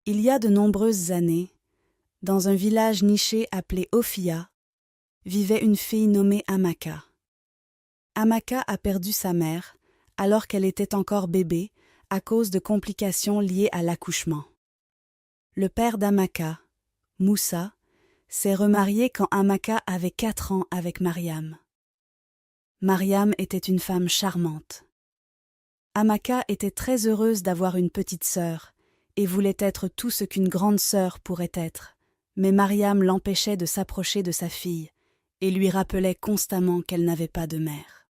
Il y a de nombreuses années, dans un village niché appelé Ophia, vivait une fille nommée Amaka. Amaka a perdu sa mère alors qu'elle était encore bébé à cause de complications liées à l'accouchement. Le père d'Amaka, Moussa, s'est remarié quand Amaka avait 4 ans avec Mariam. Mariam était une femme charmante. Amaka était très heureuse d'avoir une petite sœur et voulait être tout ce qu'une grande sœur pourrait être, mais Mariam l'empêchait de s'approcher de sa fille et lui rappelait constamment qu'elle n'avait pas de mère.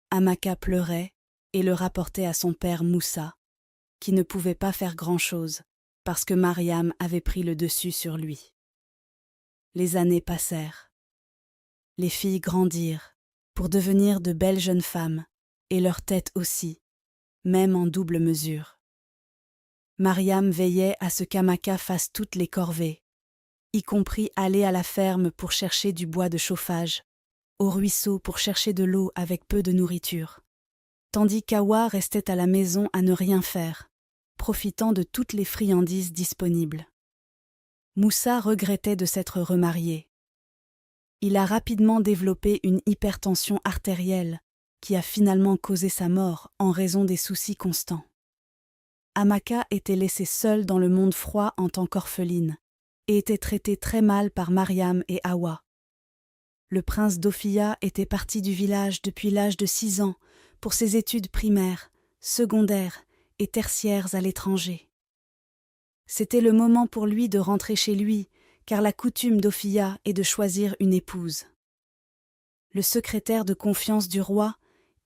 Amaka pleurait et le rapportait à son père Moussa, qui ne pouvait pas faire grand-chose parce que Mariam avait pris le dessus sur lui. Les années passèrent. Les filles grandirent pour devenir de belles jeunes femmes, et leur tête aussi, même en double mesure. Mariam veillait à ce qu'Amaka fasse toutes les corvées, y compris aller à la ferme pour chercher du bois de chauffage, au ruisseau pour chercher de l'eau avec peu de nourriture, tandis qu'Awa restait à la maison à ne rien faire, profitant de toutes les friandises disponibles. Moussa regrettait de s'être remarié. Il a rapidement développé une hypertension artérielle qui a finalement causé sa mort en raison des soucis constants. Amaka était laissée seule dans le monde froid en tant qu'orpheline et était traitée très mal par Mariam et Awa. Le prince d'Ophia était parti du village depuis l'âge de 6 ans pour ses études primaires, secondaires et tertiaires à l'étranger. C'était le moment pour lui de rentrer chez lui, car la coutume d'Ophia est de choisir une épouse. Le secrétaire de confiance du roi,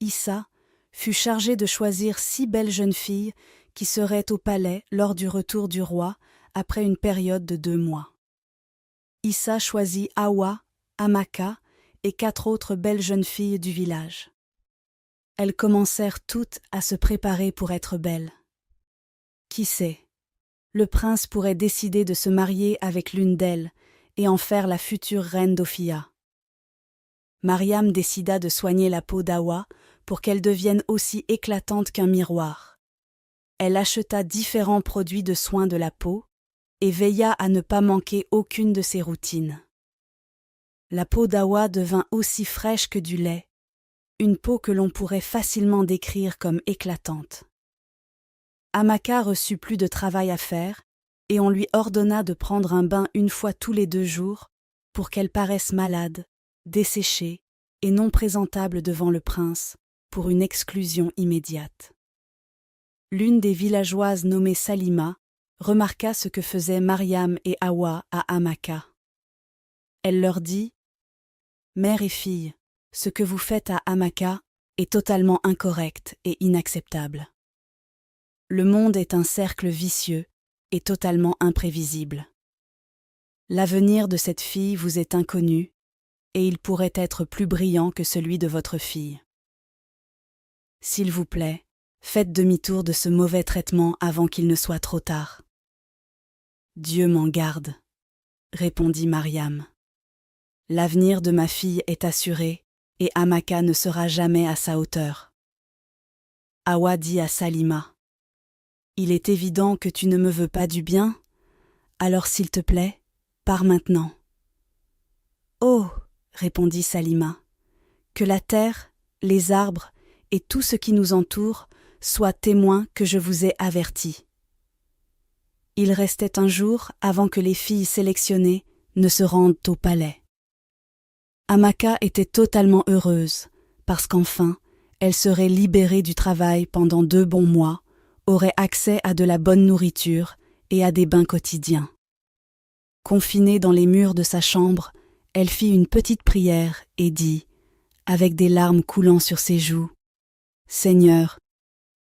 Issa, fut chargé de choisir 6 belles jeunes filles qui seraient au palais lors du retour du roi après une période de 2 mois. Issa choisit Awa, Amaka et 4 autres belles jeunes filles du village. Elles commencèrent toutes à se préparer pour être belles. Qui sait, le prince pourrait décider de se marier avec l'une d'elles et en faire la future reine d'Ophia. Mariam décida de soigner la peau d'Awa pour qu'elle devienne aussi éclatante qu'un miroir. Elle acheta différents produits de soins de la peau et veilla à ne pas manquer aucune de ses routines. La peau d'Awa devint aussi fraîche que du lait, une peau que l'on pourrait facilement décrire comme éclatante. Amaka reçut plus de travail à faire et on lui ordonna de prendre un bain 1 fois tous les 2 jours pour qu'elle paraisse malade, desséchée et non présentable devant le prince pour une exclusion immédiate. L'une des villageoises nommée Salima remarqua ce que faisaient Mariam et Awa à Amaka. Elle leur dit « Mère et fille, ce que vous faites à Amaka est totalement incorrect et inacceptable. Le monde est un cercle vicieux et totalement imprévisible. L'avenir de cette fille vous est inconnu et il pourrait être plus brillant que celui de votre fille. S'il vous plaît, faites demi-tour de ce mauvais traitement avant qu'il ne soit trop tard. » « Dieu m'en garde, » répondit Mariam. « L'avenir de ma fille est assuré et Amaka ne sera jamais à sa hauteur. » Awa dit à Salima, « Il est évident que tu ne me veux pas du bien, alors s'il te plaît, pars maintenant. » « Oh » répondit Salima, « que la terre, les arbres et tout ce qui nous entoure soient témoins que je vous ai avertis. » Il restait un jour avant que les filles sélectionnées ne se rendent au palais. Amaka était totalement heureuse, parce qu'enfin, elle serait libérée du travail pendant 2 bons mois, aurait accès à de la bonne nourriture et à des bains quotidiens. Confinée dans les murs de sa chambre, elle fit une petite prière et dit, avec des larmes coulant sur ses joues, « Seigneur,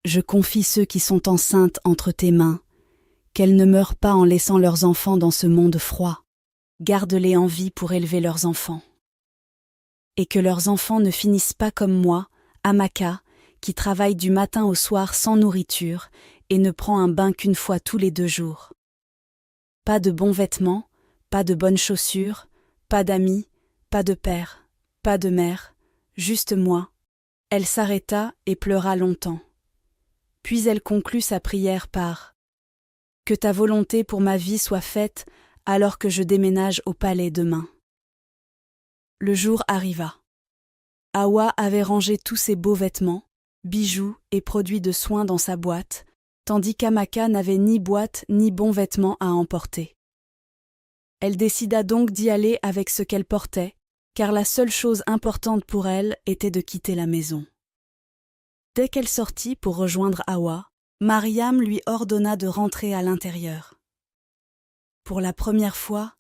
je confie ceux qui sont enceintes entre tes mains, qu'elles ne meurent pas en laissant leurs enfants dans ce monde froid. Garde-les en vie pour élever leurs enfants. Et que leurs enfants ne finissent pas comme moi, Amaka, qui travaille du matin au soir sans nourriture et ne prend un bain qu'1 fois tous les 2 jours. Pas de bons vêtements, pas de bonnes chaussures, pas d'amis, pas de père, pas de mère, juste moi. » Elle s'arrêta et pleura longtemps. Puis elle conclut sa prière par « Que ta volonté pour ma vie soit faite alors que je déménage au palais demain. » Le jour arriva. Hawa avait rangé tous ses beaux vêtements, bijoux et produits de soins dans sa boîte, tandis qu'Amaka n'avait ni boîte ni bons vêtements à emporter. Elle décida donc d'y aller avec ce qu'elle portait, car la seule chose importante pour elle était de quitter la maison. Dès qu'elle sortit pour rejoindre Hawa, Mariam lui ordonna de rentrer à l'intérieur. Pour la première fois,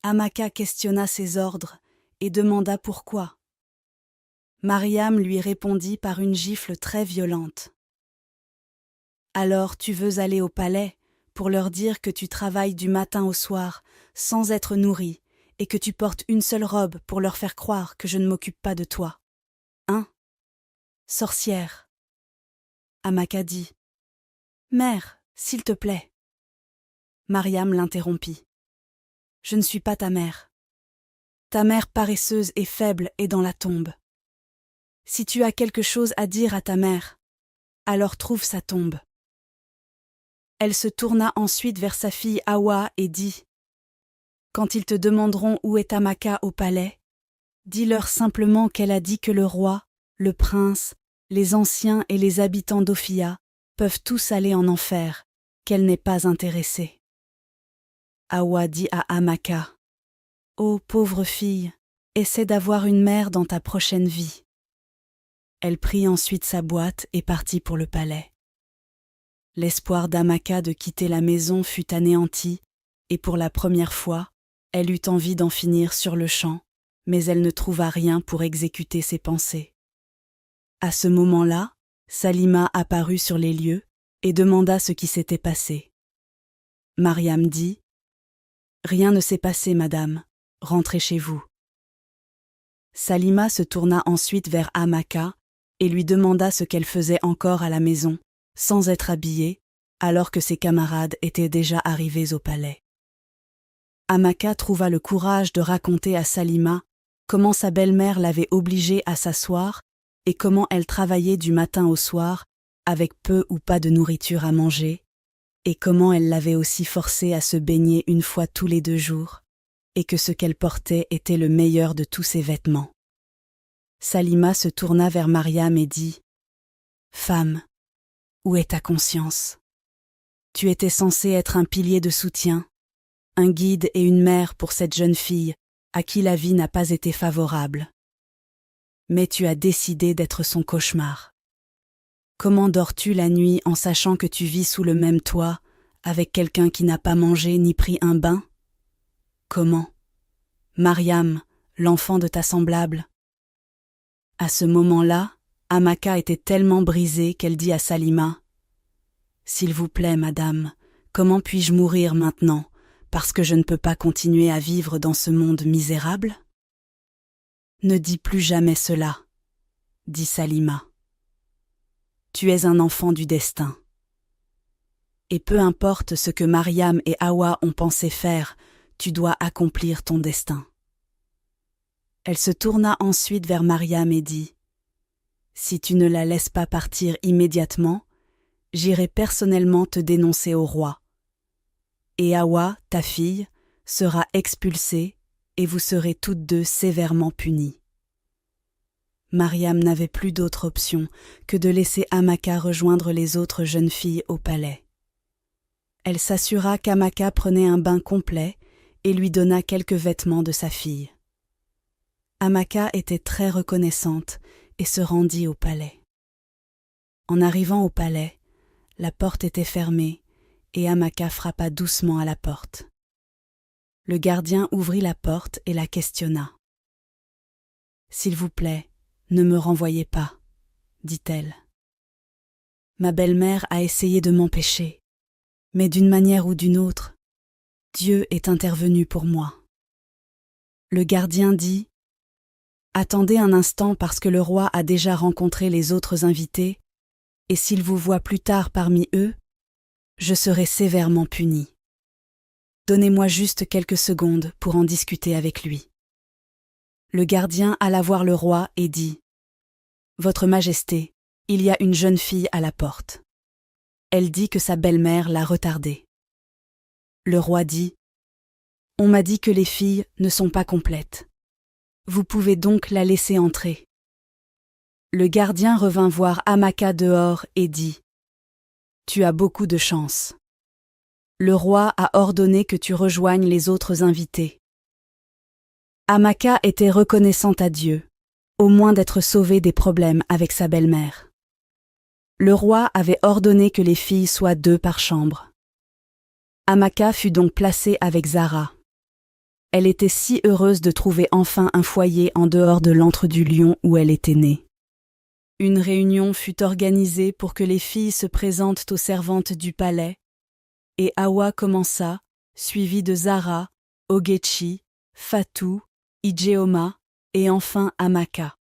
Amaka questionna ses ordres et demanda pourquoi. Mariam lui répondit par une gifle très violente. « Alors tu veux aller au palais pour leur dire que tu travailles du matin au soir sans être nourrie et que tu portes une seule robe pour leur faire croire que je ne m'occupe pas de toi. Hein? Sorcière. » Amaka dit. « Mère, s'il te plaît. » Mariam l'interrompit. « Je ne suis pas ta mère. Ta mère paresseuse et faible est dans la tombe. Si tu as quelque chose à dire à ta mère, alors trouve sa tombe. » Elle se tourna ensuite vers sa fille Hawa et dit « Quand ils te demanderont où est Amaka au palais, dis-leur simplement qu'elle a dit que le roi, le prince, les anciens et les habitants d'Ophia peuvent tous aller en enfer, qu'elle n'est pas intéressée. » Hawa dit à Amaka « Ô pauvre fille, essaie d'avoir une mère dans ta prochaine vie. » Elle prit ensuite sa boîte et partit pour le palais. L'espoir d'Amaka de quitter la maison fut anéanti, et pour la première fois, elle eut envie d'en finir sur le champ, mais elle ne trouva rien pour exécuter ses pensées. À ce moment-là, Salima apparut sur les lieux et demanda ce qui s'était passé. Mariam dit « Rien ne s'est passé, madame, rentrez chez vous. » Salima se tourna ensuite vers Amaka et lui demanda ce qu'elle faisait encore à la maison, sans être habillée, alors que ses camarades étaient déjà arrivés au palais. Amaka trouva le courage de raconter à Salima comment sa belle-mère l'avait obligée à s'asseoir et comment elle travaillait du matin au soir avec peu ou pas de nourriture à manger, et comment elle l'avait aussi forcée à se baigner une fois tous les 2 jours, et que ce qu'elle portait était le meilleur de tous ses vêtements. Salima se tourna vers Mariam et dit « Femme, où est ta conscience? Tu étais censée être un pilier de soutien, un guide et une mère pour cette jeune fille à qui la vie n'a pas été favorable. Mais tu as décidé d'être son cauchemar. Comment dors-tu la nuit en sachant que tu vis sous le même toit avec quelqu'un qui n'a pas mangé ni pris un bain? Comment? Mariam, l'enfant de ta semblable. » À ce moment-là, Amaka était tellement brisée qu'elle dit à Salima « S'il vous plaît, madame, comment puis-je mourir maintenant, parce que je ne peux pas continuer à vivre dans ce monde misérable ?»« Ne dis plus jamais cela, » dit Salima. « Tu es un enfant du destin. Et peu importe ce que Mariam et Hawa ont pensé faire, tu dois accomplir ton destin. » Elle se tourna ensuite vers Mariam et dit « Si tu ne la laisses pas partir immédiatement, j'irai personnellement te dénoncer au roi. Et Hawa, ta fille, sera expulsée et vous serez toutes 2 sévèrement punies. » Mariam n'avait plus d'autre option que de laisser Amaka rejoindre les autres jeunes filles au palais. Elle s'assura qu'Amaka prenait un bain complet et lui donna quelques vêtements de sa fille. Amaka était très reconnaissante et se rendit au palais. En arrivant au palais, la porte était fermée et Amaka frappa doucement à la porte. Le gardien ouvrit la porte et la questionna. « S'il vous plaît, ne me renvoyez pas, » dit-elle. « Ma belle-mère a essayé de m'empêcher, mais d'une manière ou d'une autre, Dieu est intervenu pour moi. » Le gardien dit « Attendez un instant parce que le roi a déjà rencontré les autres invités, et s'il vous voit plus tard parmi eux, je serai sévèrement puni. Donnez-moi juste quelques secondes pour en discuter avec lui. » Le gardien alla voir le roi et dit « Votre Majesté, il y a une jeune fille à la porte. Elle dit que sa belle-mère l'a retardée. Le roi dit « On m'a dit que les filles ne sont pas complètes. Vous pouvez donc la laisser entrer. » Le gardien revint voir Amaka dehors et dit « Tu as beaucoup de chance. Le roi a ordonné que tu rejoignes les autres invités. » Amaka était reconnaissante à Dieu, au moins d'être sauvée des problèmes avec sa belle-mère. Le roi avait ordonné que les filles soient 2 par chambre. Amaka fut donc placée avec Zara. Elle était si heureuse de trouver enfin un foyer en dehors de l'antre du lion où elle était née. Une réunion fut organisée pour que les filles se présentent aux servantes du palais, et Hawa commença, suivie de Zara, Ogechi, Fatou, Ijeoma et enfin Amaka.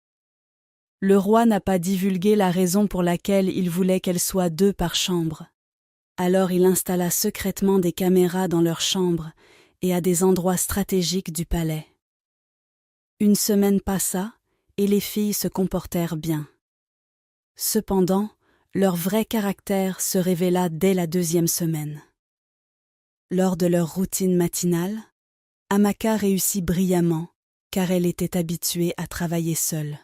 Le roi n'a pas divulgué la raison pour laquelle il voulait qu'elles soient 2 par chambre. Alors il installa secrètement des caméras dans leurs chambres et à des endroits stratégiques du palais. Une semaine passa et les filles se comportèrent bien. Cependant, leur vrai caractère se révéla dès la 2e semaine. Lors de leur routine matinale, Amaka réussit brillamment car elle était habituée à travailler seule.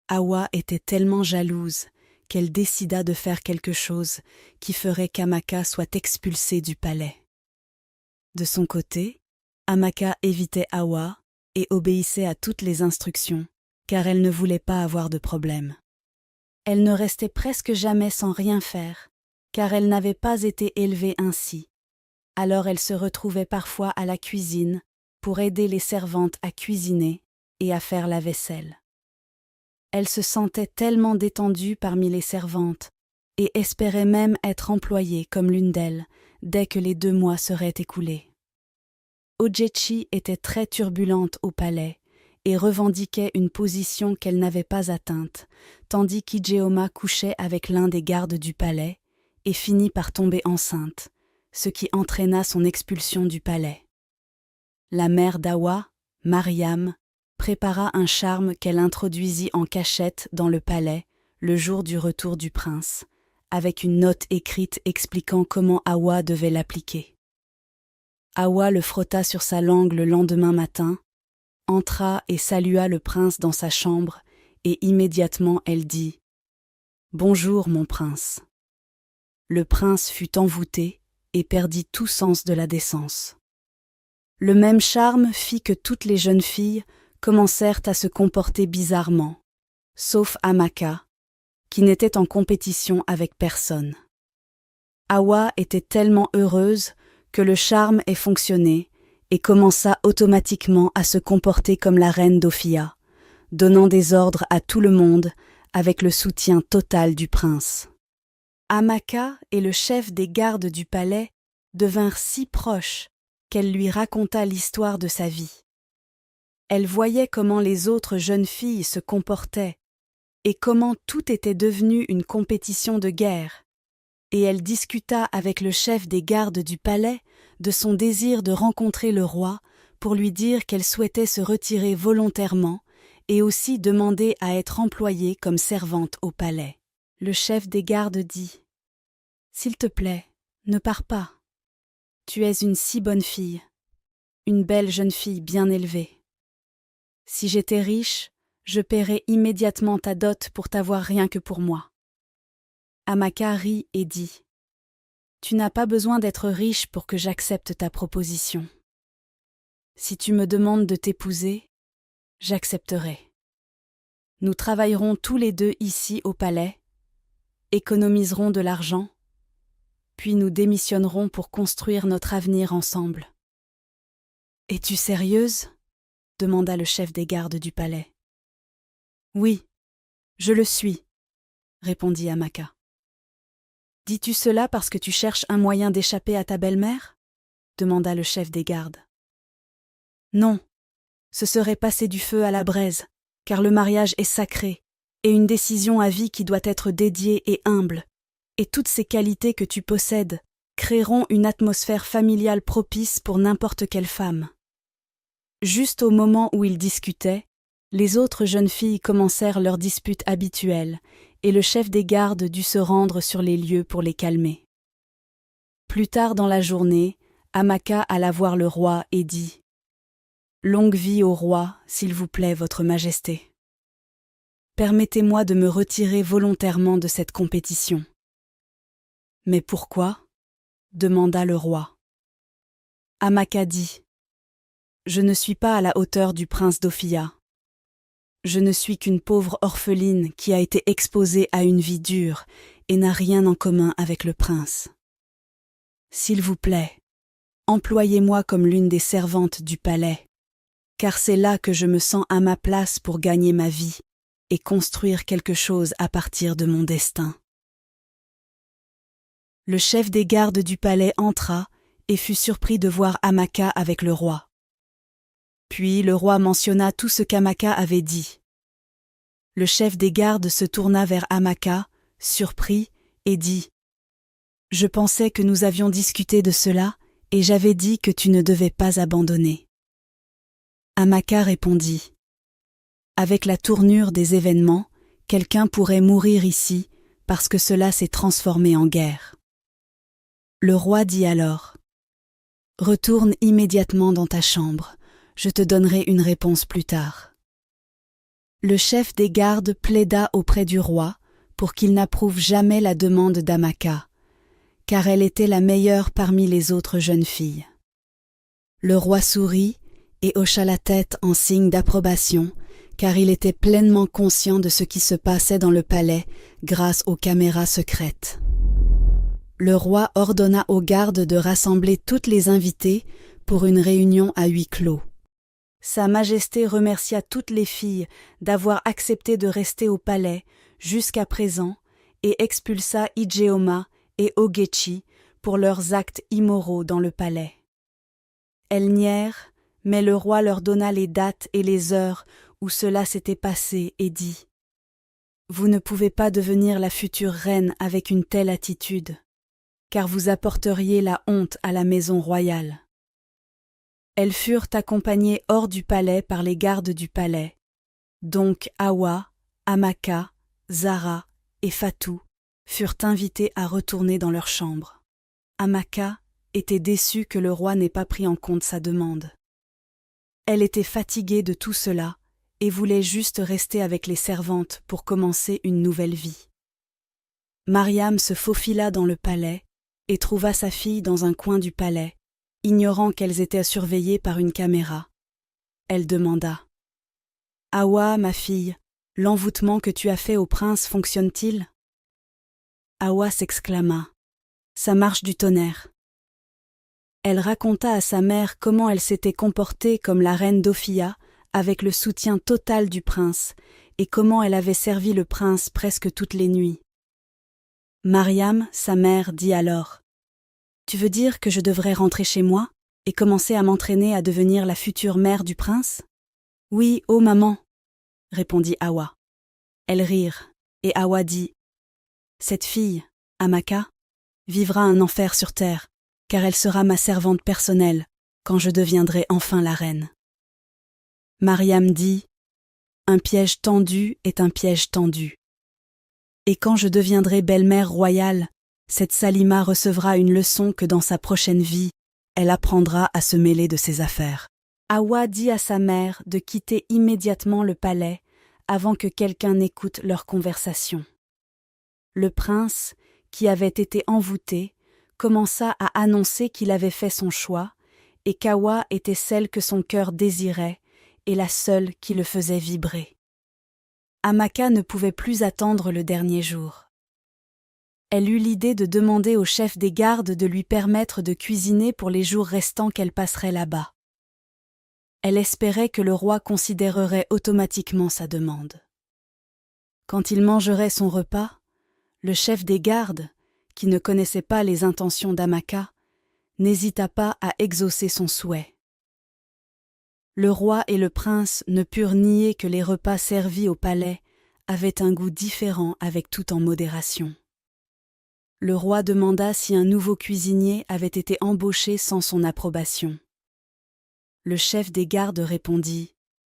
Hawa était tellement jalouse qu'elle décida de faire quelque chose qui ferait qu'Amaka soit expulsée du palais. De son côté, Amaka évitait Hawa et obéissait à toutes les instructions, car elle ne voulait pas avoir de problème. Elle ne restait presque jamais sans rien faire, car elle n'avait pas été élevée ainsi. Alors elle se retrouvait parfois à la cuisine pour aider les servantes à cuisiner et à faire la vaisselle. Elle se sentait tellement détendue parmi les servantes et espérait même être employée comme l'une d'elles dès que les 2 mois seraient écoulés. Ogechi était très turbulente au palais et revendiquait une position qu'elle n'avait pas atteinte, tandis qu'Ijeoma couchait avec l'un des gardes du palais et finit par tomber enceinte, ce qui entraîna son expulsion du palais. La mère d'Hawa, Mariam, prépara un charme qu'elle introduisit en cachette dans le palais le jour du retour du prince, avec une note écrite expliquant comment Hawa devait l'appliquer. Hawa le frotta sur sa langue le lendemain matin, entra et salua le prince dans sa chambre, et immédiatement elle dit « Bonjour, mon prince ». Le prince fut envoûté et perdit tout sens de la décence. Le même charme fit que toutes les jeunes filles commencèrent à se comporter bizarrement, sauf Amaka, qui n'était en compétition avec personne. Hawa était tellement heureuse que le charme ait fonctionné et commença automatiquement à se comporter comme la reine d'Ophia, donnant des ordres à tout le monde avec le soutien total du prince. Amaka et le chef des gardes du palais devinrent si proches qu'elle lui raconta l'histoire de sa vie. Elle voyait comment les autres jeunes filles se comportaient et comment tout était devenu une compétition de guerre, et elle discuta avec le chef des gardes du palais de son désir de rencontrer le roi pour lui dire qu'elle souhaitait se retirer volontairement et aussi demander à être employée comme servante au palais. Le chef des gardes dit « S'il te plaît, ne pars pas. Tu es une si bonne fille, une belle jeune fille bien élevée. Si j'étais riche, je paierais immédiatement ta dot pour t'avoir rien que pour moi. » Amaka rit et dit « Tu n'as pas besoin d'être riche pour que j'accepte ta proposition. Si tu me demandes de t'épouser, j'accepterai. Nous travaillerons tous les 2 ici au palais, économiserons de l'argent, puis nous démissionnerons pour construire notre avenir ensemble. » « Es-tu sérieuse ?» demanda le chef des gardes du palais. « Oui, je le suis, » répondit Amaka. « Dis-tu cela parce que tu cherches un moyen d'échapper à ta belle-mère » demanda le chef des gardes. « Non, ce serait passer du feu à la braise, car le mariage est sacré, et une décision à vie qui doit être dédiée et humble, et toutes ces qualités que tu possèdes créeront une atmosphère familiale propice pour n'importe quelle femme. » Juste au moment où ils discutaient, les autres jeunes filles commencèrent leur dispute habituelle et le chef des gardes dut se rendre sur les lieux pour les calmer. Plus tard dans la journée, Amaka alla voir le roi et dit « Longue vie au roi, s'il vous plaît, votre majesté. Permettez-moi de me retirer volontairement de cette compétition. » « Mais pourquoi ?» demanda le roi. Amaka dit « Je ne suis pas à la hauteur du prince d'Ophia. Je ne suis qu'une pauvre orpheline qui a été exposée à une vie dure et n'a rien en commun avec le prince. S'il vous plaît, employez-moi comme l'une des servantes du palais, car c'est là que je me sens à ma place pour gagner ma vie et construire quelque chose à partir de mon destin. » Le chef des gardes du palais entra et fut surpris de voir Amaka avec le roi. Puis le roi mentionna tout ce qu'Amaka avait dit. Le chef des gardes se tourna vers Amaka, surpris, et dit « Je pensais que nous avions discuté de cela, et j'avais dit que tu ne devais pas abandonner. » Amaka répondit « Avec la tournure des événements, quelqu'un pourrait mourir ici, parce que cela s'est transformé en guerre. » Le roi dit alors « Retourne immédiatement dans ta chambre, je te donnerai une réponse plus tard. » Le chef des gardes plaida auprès du roi pour qu'il n'approuve jamais la demande d'Amaka, car elle était la meilleure parmi les autres jeunes filles. Le roi sourit et hocha la tête en signe d'approbation, car il était pleinement conscient de ce qui se passait dans le palais grâce aux caméras secrètes. Le roi ordonna aux gardes de rassembler toutes les invitées pour une réunion à huis clos. Sa Majesté remercia toutes les filles d'avoir accepté de rester au palais jusqu'à présent et expulsa Ijeoma et Ogechi pour leurs actes immoraux dans le palais. Elles nièrent, mais le roi leur donna les dates et les heures où cela s'était passé et dit « Vous ne pouvez pas devenir la future reine avec une telle attitude, car vous apporteriez la honte à la maison royale. » Elles furent accompagnées hors du palais par les gardes du palais, donc Awa, Amaka, Zara et Fatou furent invitées à retourner dans leur chambre. Amaka était déçue que le roi n'ait pas pris en compte sa demande. Elle était fatiguée de tout cela et voulait juste rester avec les servantes pour commencer une nouvelle vie. Mariam se faufila dans le palais et trouva sa fille dans un coin du palais, ignorant qu'elles étaient surveillées par une caméra. Elle demanda « Awa, ma fille, l'envoûtement que tu as fait au prince fonctionne-t-il » Awa s'exclama « Ça marche du tonnerre ». Elle raconta à sa mère comment elle s'était comportée comme la reine d'Ophia avec le soutien total du prince et comment elle avait servi le prince presque toutes les nuits. Mariam, sa mère, dit alors « Tu veux dire que je devrais rentrer chez moi et commencer à m'entraîner à devenir la future mère du prince ?»« Oui, ô maman, » répondit Awa. Elles rirent, et Awa dit « Cette fille, Amaka, vivra un enfer sur terre, car elle sera ma servante personnelle quand je deviendrai enfin la reine. » Mariam dit « Un piège tendu est un piège tendu. Et quand je deviendrai belle-mère royale, cette Salima recevra une leçon que dans sa prochaine vie, elle apprendra à se mêler de ses affaires. » Awa dit à sa mère de quitter immédiatement le palais avant que quelqu'un n'écoute leur conversation. Le prince, qui avait été envoûté, commença à annoncer qu'il avait fait son choix et qu'Awa était celle que son cœur désirait et la seule qui le faisait vibrer. Amaka ne pouvait plus attendre le dernier jour. Elle eut l'idée de demander au chef des gardes de lui permettre de cuisiner pour les jours restants qu'elle passerait là-bas. Elle espérait que le roi considérerait automatiquement sa demande. Quand il mangerait son repas, le chef des gardes, qui ne connaissait pas les intentions d'Amaka, n'hésita pas à exaucer son souhait. Le roi et le prince ne purent nier que les repas servis au palais avaient un goût différent avec tout en modération. Le roi demanda si un nouveau cuisinier avait été embauché sans son approbation. Le chef des gardes répondit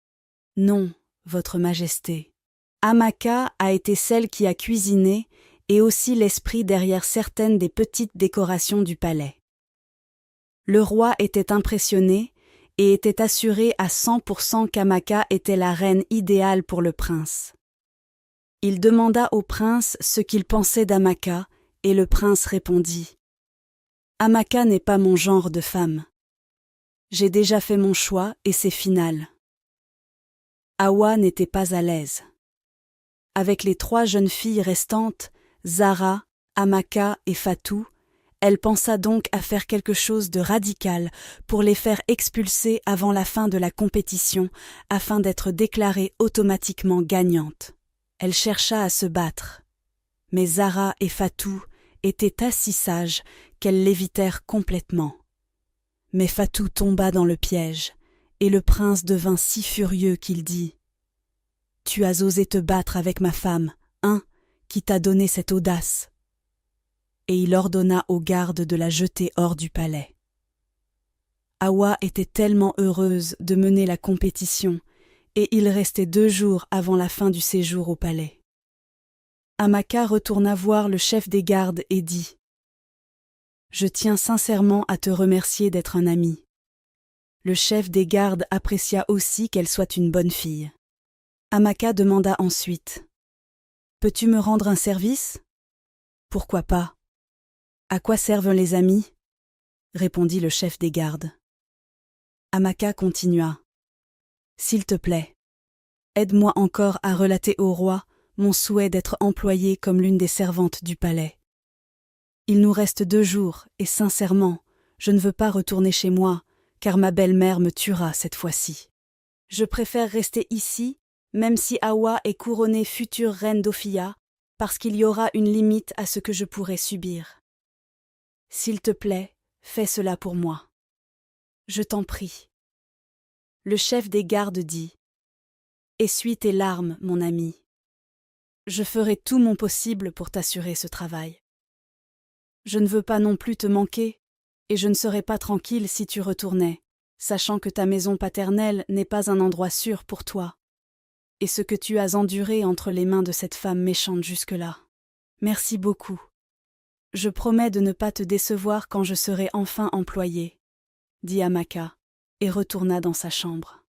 « Non, votre majesté. Amaka a été celle qui a cuisiné et aussi l'esprit derrière certaines des petites décorations du palais. » Le roi était impressionné et était assuré à 100% qu'Amaka était la reine idéale pour le prince. Il demanda au prince ce qu'il pensait d'Amaka, et le prince répondit « Amaka n'est pas mon genre de femme. J'ai déjà fait mon choix et c'est final. » Hawa n'était pas à l'aise. Avec les 3 jeunes filles restantes, Zara, Amaka et Fatou, elle pensa donc à faire quelque chose de radical pour les faire expulser avant la fin de la compétition afin d'être déclarée automatiquement gagnante. Elle chercha à se battre, mais Zara et Fatou étaient assez sages qu'elles l'évitèrent complètement. Mais Fatou tomba dans le piège, et le prince devint si furieux qu'il dit « Tu as osé te battre avec ma femme, hein, qui t'a donné cette audace ?» Et il ordonna aux gardes de la jeter hors du palais. Hawa était tellement heureuse de mener la compétition, et il restait 2 jours avant la fin du séjour au palais. Amaka retourna voir le chef des gardes et dit « Je tiens sincèrement à te remercier d'être un ami. » Le chef des gardes apprécia aussi qu'elle soit une bonne fille. Amaka demanda ensuite « Peux-tu me rendre un service ?»« Pourquoi pas ? À quoi servent les amis ?» répondit le chef des gardes. Amaka continua. « S'il te plaît, aide-moi encore à relater au roi mon souhait d'être employée comme l'une des servantes du palais. Il nous reste 2 jours et sincèrement, je ne veux pas retourner chez moi, car ma belle-mère me tuera cette fois-ci. Je préfère rester ici, même si Hawa est couronnée future reine d'Ophia, parce qu'il y aura une limite à ce que je pourrai subir. S'il te plaît, fais cela pour moi. Je t'en prie. » Le chef des gardes dit « Essuie tes larmes, mon ami. Je ferai tout mon possible pour t'assurer ce travail. Je ne veux pas non plus te manquer, et je ne serais pas tranquille si tu retournais, sachant que ta maison paternelle n'est pas un endroit sûr pour toi, et ce que tu as enduré entre les mains de cette femme méchante jusque-là. Merci beaucoup. Je promets de ne pas te décevoir quand je serai enfin employée, » dit Amaka, et retourna dans sa chambre.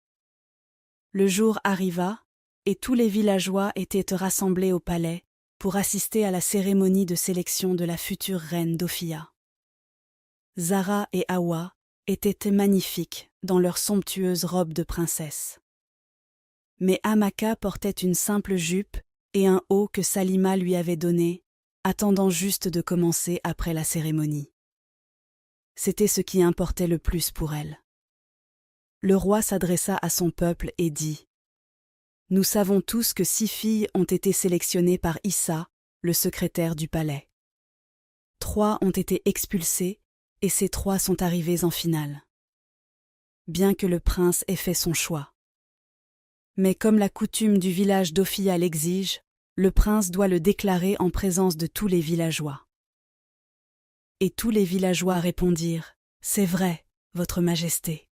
Le jour arriva, et tous les villageois étaient rassemblés au palais pour assister à la cérémonie de sélection de la future reine d'Ophia. Zara et Hawa étaient magnifiques dans leurs somptueuses robes de princesse. Mais Amaka portait une simple jupe et un haut que Salima lui avait donné, attendant juste de commencer après la cérémonie. C'était ce qui importait le plus pour elle. Le roi s'adressa à son peuple et dit « Nous savons tous que 6 filles ont été sélectionnées par Issa, le secrétaire du palais. 3 ont été expulsées et ces 3 sont arrivées en finale. Bien que le prince ait fait son choix. Mais comme la coutume du village d'Ophia l'exige, le prince doit le déclarer en présence de tous les villageois. » Et tous les villageois répondirent « C'est vrai, votre majesté. »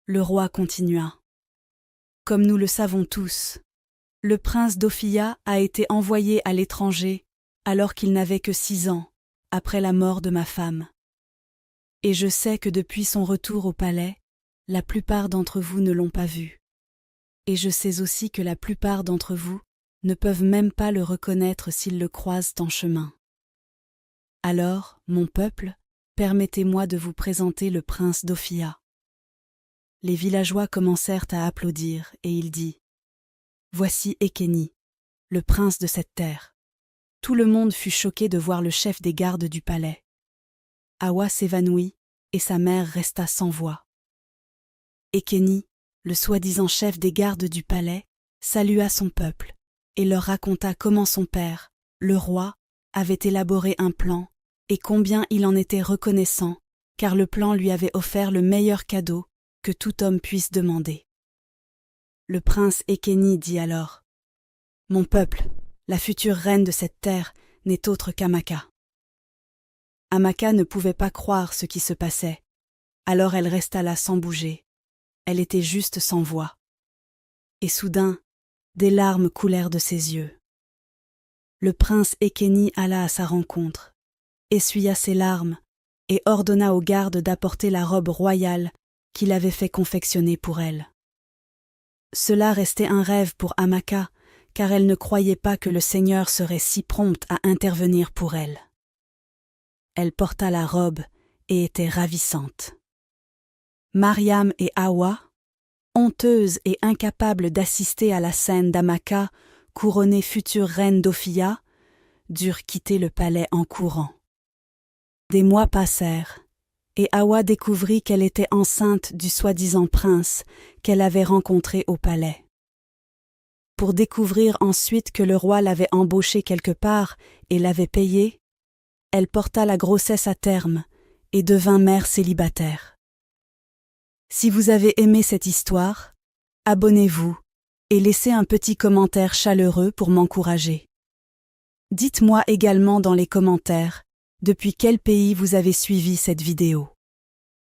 Le roi continua. « Comme nous le savons tous, le prince d'Ophia a été envoyé à l'étranger alors qu'il n'avait que 6 ans, après la mort de ma femme. Et je sais que depuis son retour au palais, la plupart d'entre vous ne l'ont pas vu. Et je sais aussi que la plupart d'entre vous ne peuvent même pas le reconnaître s'ils le croisent en chemin. Alors, mon peuple, permettez-moi de vous présenter le prince d'Ophia. » Les villageois commencèrent à applaudir, et il dit « Voici Ekeni, le prince de cette terre. » Tout le monde fut choqué de voir le chef des gardes du palais. Hawa s'évanouit, et sa mère resta sans voix. Ekeni, le soi-disant chef des gardes du palais, salua son peuple, et leur raconta comment son père, le roi, avait élaboré un plan, et combien il en était reconnaissant, car le plan lui avait offert le meilleur cadeau que tout homme puisse demander. Le prince Ekeni dit alors « Mon peuple, la future reine de cette terre, n'est autre qu'Amaka. » Amaka ne pouvait pas croire ce qui se passait, alors elle resta là sans bouger. Elle était juste sans voix. Et soudain, des larmes coulèrent de ses yeux. Le prince Ekeni alla à sa rencontre, essuya ses larmes et ordonna aux gardes d'apporter la robe royale qu'il avait fait confectionner pour elle. Cela restait un rêve pour Amaka, car elle ne croyait pas que le Seigneur serait si prompte à intervenir pour elle. Elle porta la robe et était ravissante. Mariam et Hawa, honteuses et incapables d'assister à la scène d'Amaka, couronnée future reine d'Ophia, durent quitter le palais en courant. Des mois passèrent, et Hawa découvrit qu'elle était enceinte du soi-disant prince qu'elle avait rencontré au palais. Pour découvrir ensuite que le roi l'avait embauchée quelque part et l'avait payée, elle porta la grossesse à terme et devint mère célibataire. Si vous avez aimé cette histoire, abonnez-vous et laissez un petit commentaire chaleureux pour m'encourager. Dites-moi également dans les commentaires depuis quel pays vous avez suivi cette vidéo.